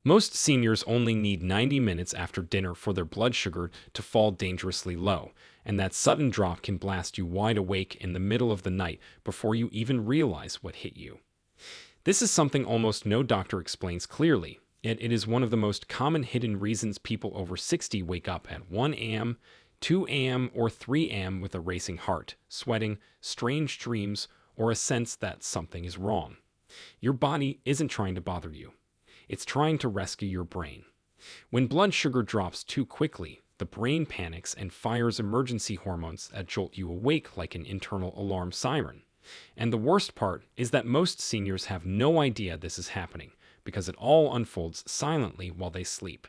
Most seniors only need 90 minutes after dinner for their blood sugar to fall dangerously low, and that sudden drop can blast you wide awake in the middle of the night before you even realize what hit you. This is something almost no doctor explains clearly, yet it is one of the most common hidden reasons people over 60 wake up at 1 a.m., 2 a.m., or 3 a.m. with a racing heart, sweating, strange dreams, or a sense that something is wrong. Your body isn't trying to bother you. It's trying to rescue your brain. When blood sugar drops too quickly, the brain panics and fires emergency hormones that jolt you awake like an internal alarm siren. And the worst part is that most seniors have no idea this is happening because it all unfolds silently while they sleep.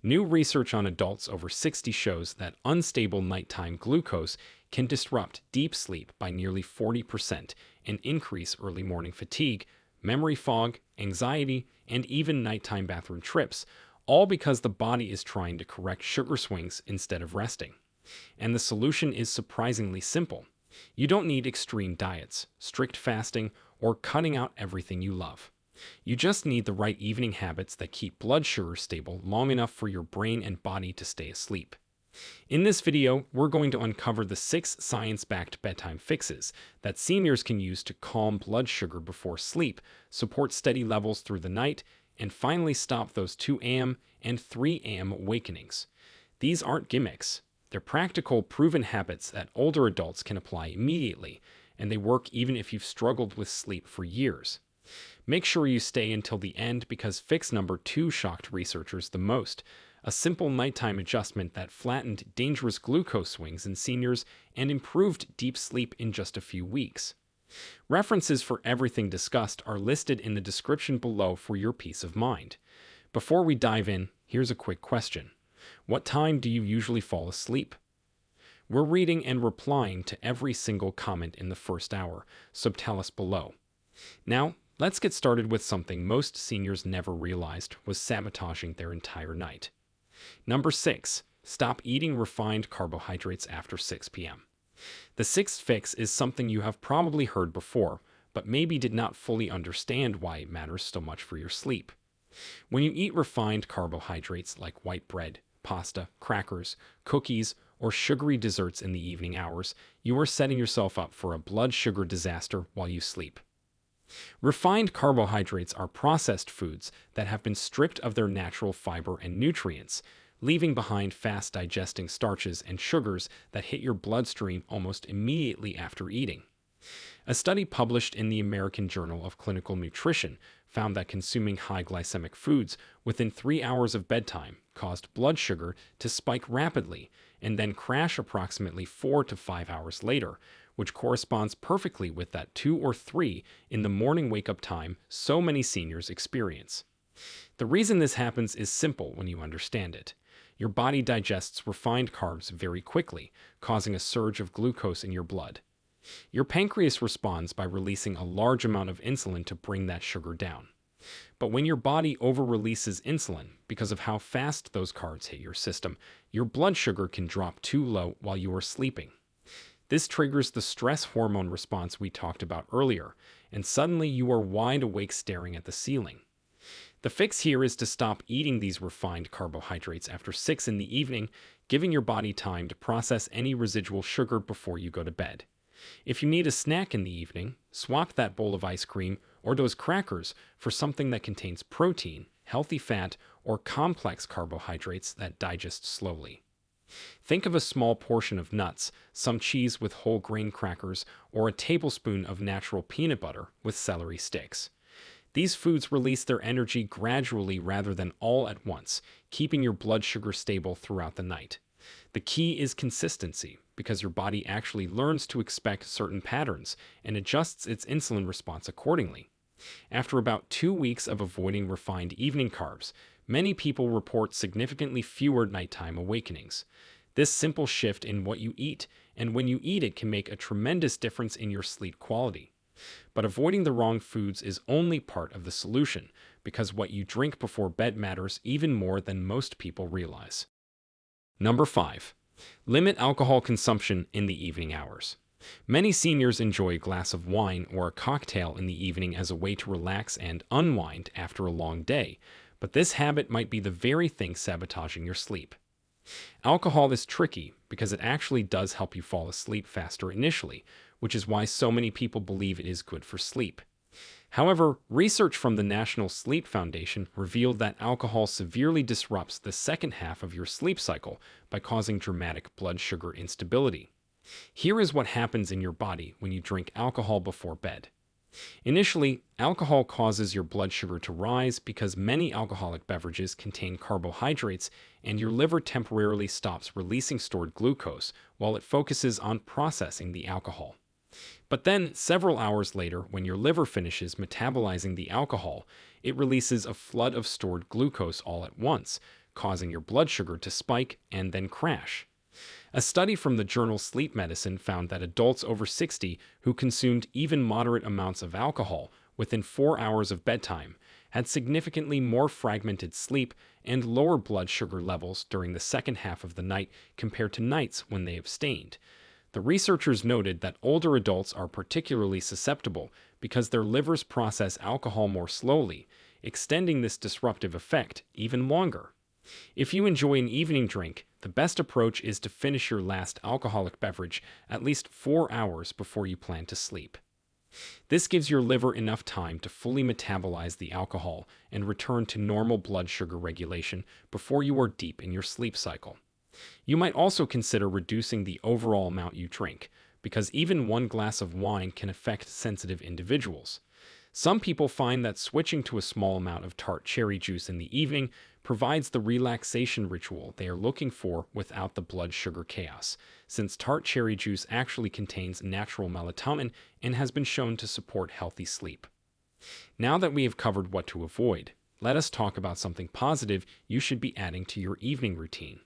New research on adults over 60 shows that unstable nighttime glucose can disrupt deep sleep by nearly 40% and increase early morning fatigue, memory fog, anxiety, and even nighttime bathroom trips, all because the body is trying to correct sugar swings instead of resting. And the solution is surprisingly simple. You don't need extreme diets, strict fasting, or cutting out everything you love. You just need the right evening habits that keep blood sugar stable long enough for your brain and body to stay asleep. In this video, we're going to uncover the 6 science-backed bedtime fixes that seniors can use to calm blood sugar before sleep, support steady levels through the night, and finally stop those 2 a.m. and 3 a.m. awakenings. These aren't gimmicks. They're practical, proven habits that older adults can apply immediately, and they work even if you've struggled with sleep for years. Make sure you stay until the end because fix number 2 shocked researchers the most. A simple nighttime adjustment that flattened dangerous glucose swings in seniors and improved deep sleep in just a few weeks. References for everything discussed are listed in the description below for your peace of mind. Before we dive in, here's a quick question. What time do you usually fall asleep? We're reading and replying to every single comment in the first hour, so tell us below. Now, let's get started with something most seniors never realized was sabotaging their entire night. Number 6. Stop eating refined carbohydrates after 6 p.m. The sixth fix is something you have probably heard before, but maybe did not fully understand why it matters so much for your sleep. When you eat refined carbohydrates like white bread, pasta, crackers, cookies, or sugary desserts in the evening hours, you are setting yourself up for a blood sugar disaster while you sleep. Refined carbohydrates are processed foods that have been stripped of their natural fiber and nutrients, leaving behind fast-digesting starches and sugars that hit your bloodstream almost immediately after eating. A study published in the American Journal of Clinical Nutrition found that consuming high glycemic foods within 3 hours of bedtime caused blood sugar to spike rapidly and then crash approximately 4 to 5 hours later, which corresponds perfectly with that 2 or 3 in the morning wake-up time so many seniors experience. The reason this happens is simple when you understand it. Your body digests refined carbs very quickly, causing a surge of glucose in your blood. Your pancreas responds by releasing a large amount of insulin to bring that sugar down. But when your body over-releases insulin because of how fast those carbs hit your system, your blood sugar can drop too low while you are sleeping. This triggers the stress hormone response we talked about earlier, and suddenly you are wide awake staring at the ceiling. The fix here is to stop eating these refined carbohydrates after 6 in the evening, giving your body time to process any residual sugar before you go to bed. If you need a snack in the evening, swap that bowl of ice cream or those crackers for something that contains protein, healthy fat, or complex carbohydrates that digest slowly. Think of a small portion of nuts, some cheese with whole grain crackers, or a tablespoon of natural peanut butter with celery sticks. These foods release their energy gradually rather than all at once, keeping your blood sugar stable throughout the night. The key is consistency, because your body actually learns to expect certain patterns and adjusts its insulin response accordingly. After about 2 weeks of avoiding refined evening carbs, many people report significantly fewer nighttime awakenings. This simple shift in what you eat and when you eat it can make a tremendous difference in your sleep quality. But avoiding the wrong foods is only part of the solution, because what you drink before bed matters even more than most people realize. Number 5. Limit alcohol consumption in the evening hours. Many seniors enjoy a glass of wine or a cocktail in the evening as a way to relax and unwind after a long day, But this habit might be the very thing sabotaging your sleep. Alcohol is tricky because it actually does help you fall asleep faster initially, which is why so many people believe it is good for sleep. However, research from the National Sleep Foundation revealed that alcohol severely disrupts the second half of your sleep cycle by causing dramatic blood sugar instability. Here is what happens in your body when you drink alcohol before bed. Initially, alcohol causes your blood sugar to rise because many alcoholic beverages contain carbohydrates, and your liver temporarily stops releasing stored glucose while it focuses on processing the alcohol. But then, several hours later, when your liver finishes metabolizing the alcohol, it releases a flood of stored glucose all at once, causing your blood sugar to spike and then crash. A study from the journal Sleep Medicine found that adults over 60 who consumed even moderate amounts of alcohol within 4 hours of bedtime had significantly more fragmented sleep and lower blood sugar levels during the second half of the night compared to nights when they abstained. The researchers noted that older adults are particularly susceptible because their livers process alcohol more slowly, extending this disruptive effect even longer. If you enjoy an evening drink, the best approach is to finish your last alcoholic beverage at least 4 hours before you plan to sleep. This gives your liver enough time to fully metabolize the alcohol and return to normal blood sugar regulation before you are deep in your sleep cycle. You might also consider reducing the overall amount you drink, because even one glass of wine can affect sensitive individuals. Some people find that switching to a small amount of tart cherry juice in the evening provides the relaxation ritual they are looking for without the blood sugar chaos, since tart cherry juice actually contains natural melatonin and has been shown to support healthy sleep. Now that we have covered what to avoid, let us talk about something positive you should be adding to your evening routine.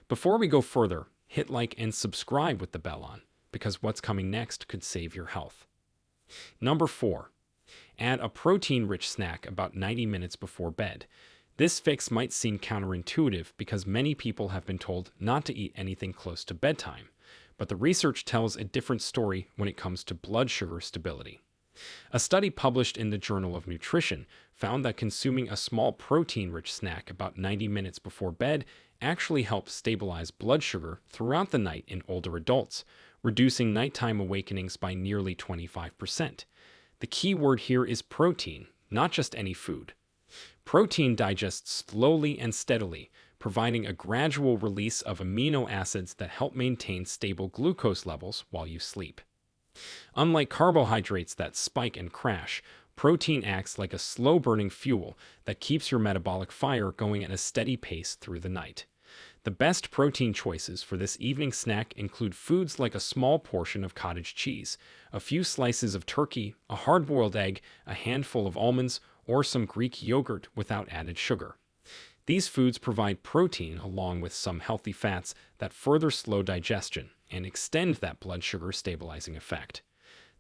Before we go further, hit like and subscribe with the bell on, because what's coming next could save your health. Number 4. Add a protein-rich snack about 90 minutes before bed. This fix might seem counterintuitive because many people have been told not to eat anything close to bedtime, but the research tells a different story when it comes to blood sugar stability. A study published in the Journal of Nutrition found that consuming a small protein-rich snack about 90 minutes before bed actually helps stabilize blood sugar throughout the night in older adults, reducing nighttime awakenings by nearly 25%. The key word here is protein, not just any food. Protein digests slowly and steadily, providing a gradual release of amino acids that help maintain stable glucose levels while you sleep. Unlike carbohydrates that spike and crash, protein acts like a slow-burning fuel that keeps your metabolic fire going at a steady pace through the night. The best protein choices for this evening snack include foods like a small portion of cottage cheese, a few slices of turkey, a hard-boiled egg, a handful of almonds, or some Greek yogurt without added sugar. These foods provide protein along with some healthy fats that further slow digestion and extend that blood sugar stabilizing effect.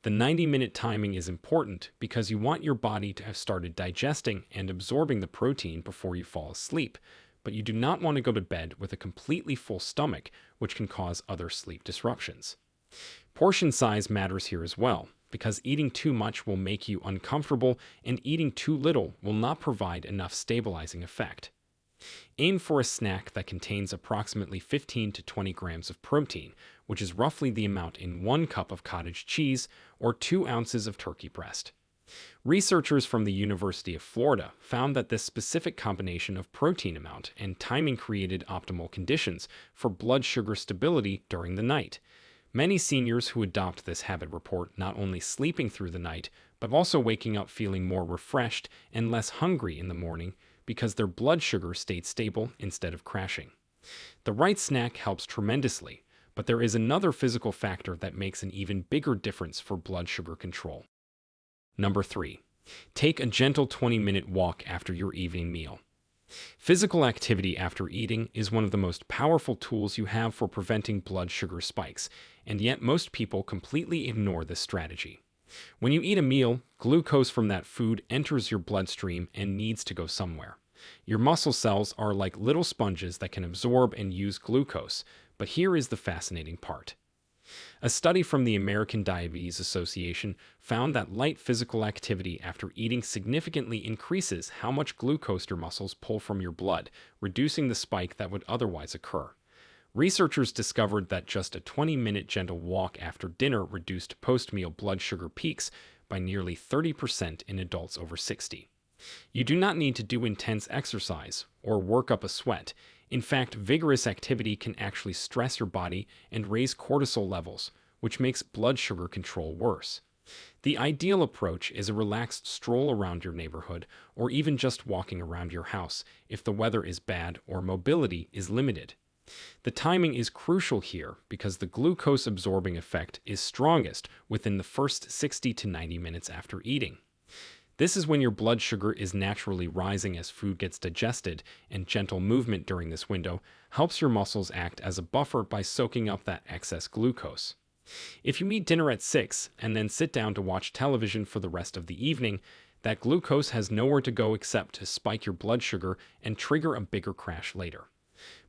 The 90-minute timing is important because you want your body to have started digesting and absorbing the protein before you fall asleep, but you do not want to go to bed with a completely full stomach, which can cause other sleep disruptions. Portion size matters here as well, because eating too much will make you uncomfortable and eating too little will not provide enough stabilizing effect. Aim for a snack that contains approximately 15 to 20 grams of protein, which is roughly the amount in 1 cup of cottage cheese or 2 ounces of turkey breast. Researchers from the University of Florida found that this specific combination of protein amount and timing created optimal conditions for blood sugar stability during the night. Many seniors who adopt this habit report not only sleeping through the night, but also waking up feeling more refreshed and less hungry in the morning because their blood sugar stayed stable instead of crashing. The right snack helps tremendously, but there is another physical factor that makes an even bigger difference for blood sugar control. Number 3. Take a gentle 20-minute walk after your evening meal. Physical activity after eating is one of the most powerful tools you have for preventing blood sugar spikes, and yet most people completely ignore this strategy. When you eat a meal, glucose from that food enters your bloodstream and needs to go somewhere. Your muscle cells are like little sponges that can absorb and use glucose, but here is the fascinating part. A study from the American Diabetes Association found that light physical activity after eating significantly increases how much glucose your muscles pull from your blood, reducing the spike that would otherwise occur. Researchers discovered that just a 20-minute gentle walk after dinner reduced post-meal blood sugar peaks by nearly 30% in adults over 60. You do not need to do intense exercise or work up a sweat. In fact, vigorous activity can actually stress your body and raise cortisol levels, which makes blood sugar control worse. The ideal approach is a relaxed stroll around your neighborhood or even just walking around your house if the weather is bad or mobility is limited. The timing is crucial here because the glucose absorbing effect is strongest within the first 60 to 90 minutes after eating. This is when your blood sugar is naturally rising as food gets digested, and gentle movement during this window helps your muscles act as a buffer by soaking up that excess glucose. If you eat dinner at 6 and then sit down to watch television for the rest of the evening, that glucose has nowhere to go except to spike your blood sugar and trigger a bigger crash later.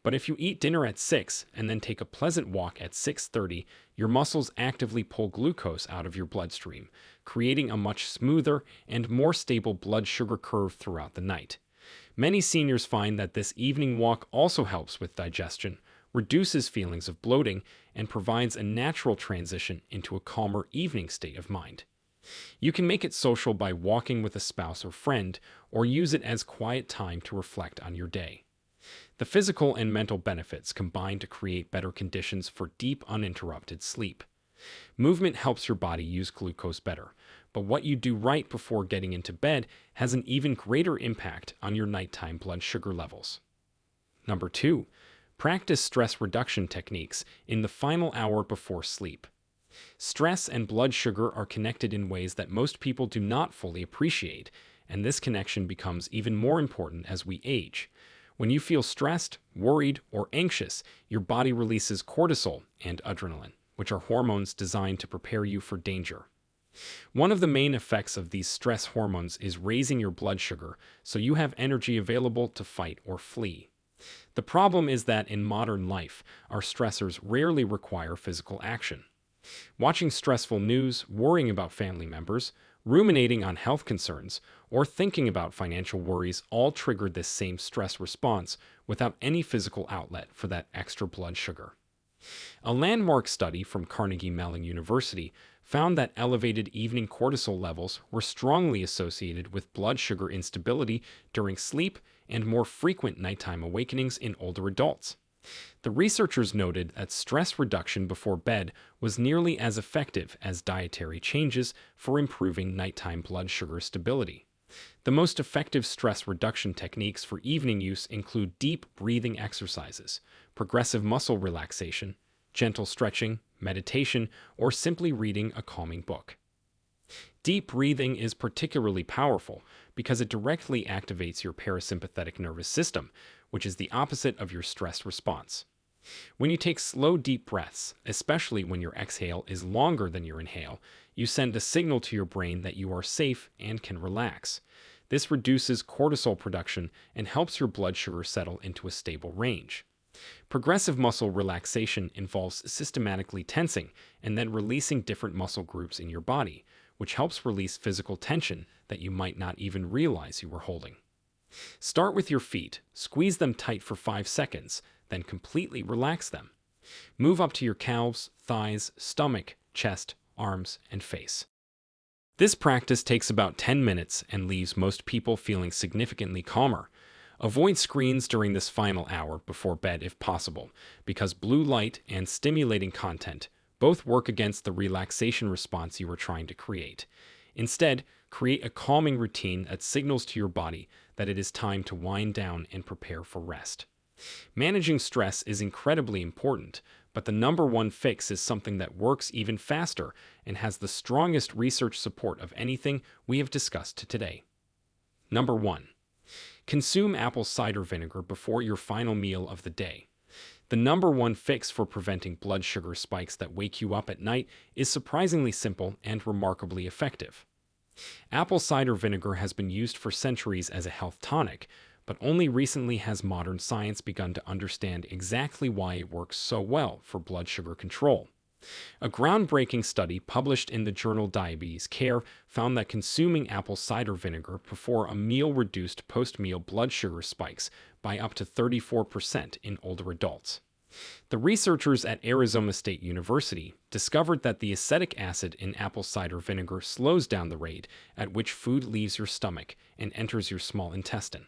But if you eat dinner at 6 and then take a pleasant walk at 6:30, your muscles actively pull glucose out of your bloodstream, creating a much smoother and more stable blood sugar curve throughout the night. Many seniors find that this evening walk also helps with digestion, reduces feelings of bloating, and provides a natural transition into a calmer evening state of mind. You can make it social by walking with a spouse or friend, or use it as quiet time to reflect on your day. The physical and mental benefits combine to create better conditions for deep, uninterrupted sleep. Movement helps your body use glucose better, but what you do right before getting into bed has an even greater impact on your nighttime blood sugar levels. Number 2. Practice stress reduction techniques in the final hour before sleep. Stress and blood sugar are connected in ways that most people do not fully appreciate, and this connection becomes even more important as we age. When you feel stressed, worried, or anxious, your body releases cortisol and adrenaline, which are hormones designed to prepare you for danger. One of the main effects of these stress hormones is raising your blood sugar so you have energy available to fight or flee. The problem is that in modern life, our stressors rarely require physical action. Watching stressful news, worrying about family members, ruminating on health concerns, or thinking about financial worries all trigger this same stress response without any physical outlet for that extra blood sugar. A landmark study from Carnegie Mellon University found that elevated evening cortisol levels were strongly associated with blood sugar instability during sleep and more frequent nighttime awakenings in older adults. The researchers noted that stress reduction before bed was nearly as effective as dietary changes for improving nighttime blood sugar stability. The most effective stress reduction techniques for evening use include deep breathing exercises, progressive muscle relaxation, gentle stretching, meditation, or simply reading a calming book. Deep breathing is particularly powerful because it directly activates your parasympathetic nervous system, which is the opposite of your stress response. When you take slow, deep breaths, especially when your exhale is longer than your inhale, you send a signal to your brain that you are safe and can relax. This reduces cortisol production and helps your blood sugar settle into a stable range. Progressive muscle relaxation involves systematically tensing and then releasing different muscle groups in your body, which helps release physical tension that you might not even realize you were holding. Start with your feet, squeeze them tight for 5 seconds, then completely relax them. Move up to your calves, thighs, stomach, chest, arms, and face. This practice takes about 10 minutes and leaves most people feeling significantly calmer. Avoid screens during this final hour before bed if possible, because blue light and stimulating content both work against the relaxation response you are trying to create. Instead, create a calming routine that signals to your body that it is time to wind down and prepare for rest. Managing stress is incredibly important, but the number one fix is something that works even faster and has the strongest research support of anything we have discussed today. Number 1. Consume apple cider vinegar before your final meal of the day. The number one fix for preventing blood sugar spikes that wake you up at night is surprisingly simple and remarkably effective. Apple cider vinegar has been used for centuries as a health tonic, but only recently has modern science begun to understand exactly why it works so well for blood sugar control. A groundbreaking study published in the journal Diabetes Care found that consuming apple cider vinegar before a meal reduced post-meal blood sugar spikes by up to 34% in older adults. The researchers at Arizona State University discovered that the acetic acid in apple cider vinegar slows down the rate at which food leaves your stomach and enters your small intestine.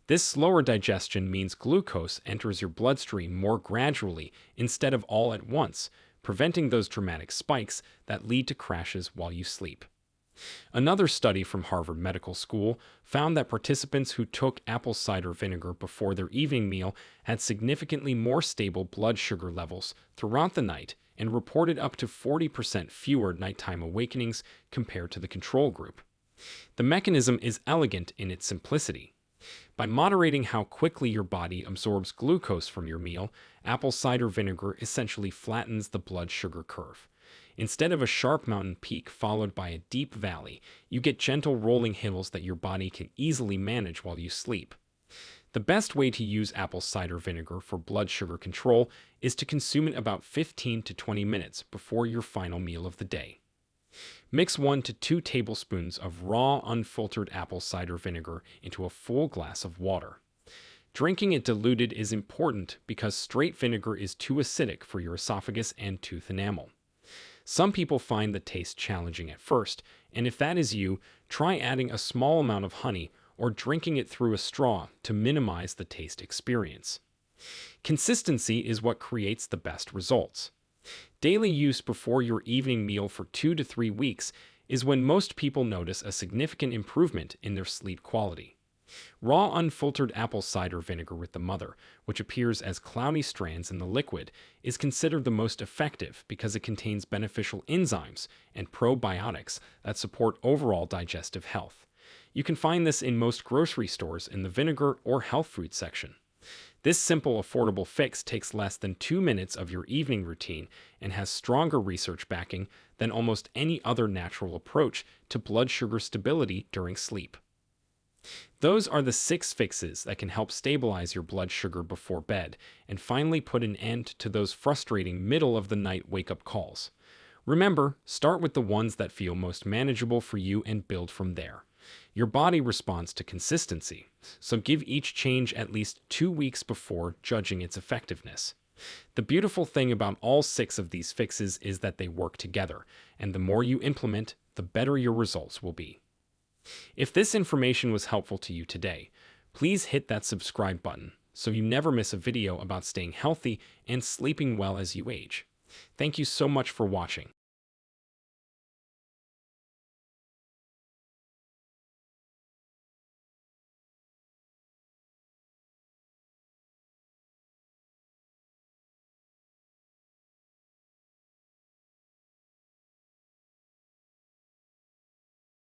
This slower digestion means glucose enters your bloodstream more gradually instead of all at once, preventing those dramatic spikes that lead to crashes while you sleep. Another study from Harvard Medical School found that participants who took apple cider vinegar before their evening meal had significantly more stable blood sugar levels throughout the night and reported up to 40% fewer nighttime awakenings compared to the control group. The mechanism is elegant in its simplicity. By moderating how quickly your body absorbs glucose from your meal, apple cider vinegar essentially flattens the blood sugar curve. Instead of a sharp mountain peak followed by a deep valley, you get gentle rolling hills that your body can easily manage while you sleep. The best way to use apple cider vinegar for blood sugar control is to consume it about 15 to 20 minutes before your final meal of the day. Mix 1 to 2 tablespoons of raw, unfiltered apple cider vinegar into a full glass of water. Drinking it diluted is important because straight vinegar is too acidic for your esophagus and tooth enamel. Some people find the taste challenging at first, and if that is you, try adding a small amount of honey or drinking it through a straw to minimize the taste experience. Consistency is what creates the best results. Daily use before your evening meal for 2 to 3 weeks is when most people notice a significant improvement in their sleep quality. Raw unfiltered apple cider vinegar with the mother, which appears as cloudy strands in the liquid, is considered the most effective because it contains beneficial enzymes and probiotics that support overall digestive health. You can find this in most grocery stores in the vinegar or health food section. This simple, affordable fix takes less than 2 minutes of your evening routine and has stronger research backing than almost any other natural approach to blood sugar stability during sleep. Those are the 6 fixes that can help stabilize your blood sugar before bed and finally put an end to those frustrating middle-of-the-night wake-up calls. Remember, start with the ones that feel most manageable for you and build from there. Your body responds to consistency, so give each change at least 2 weeks before judging its effectiveness. The beautiful thing about all 6 of these fixes is that they work together, and the more you implement, the better your results will be. If this information was helpful to you today, please hit that subscribe button so you never miss a video about staying healthy and sleeping well as you age. Thank you so much for watching.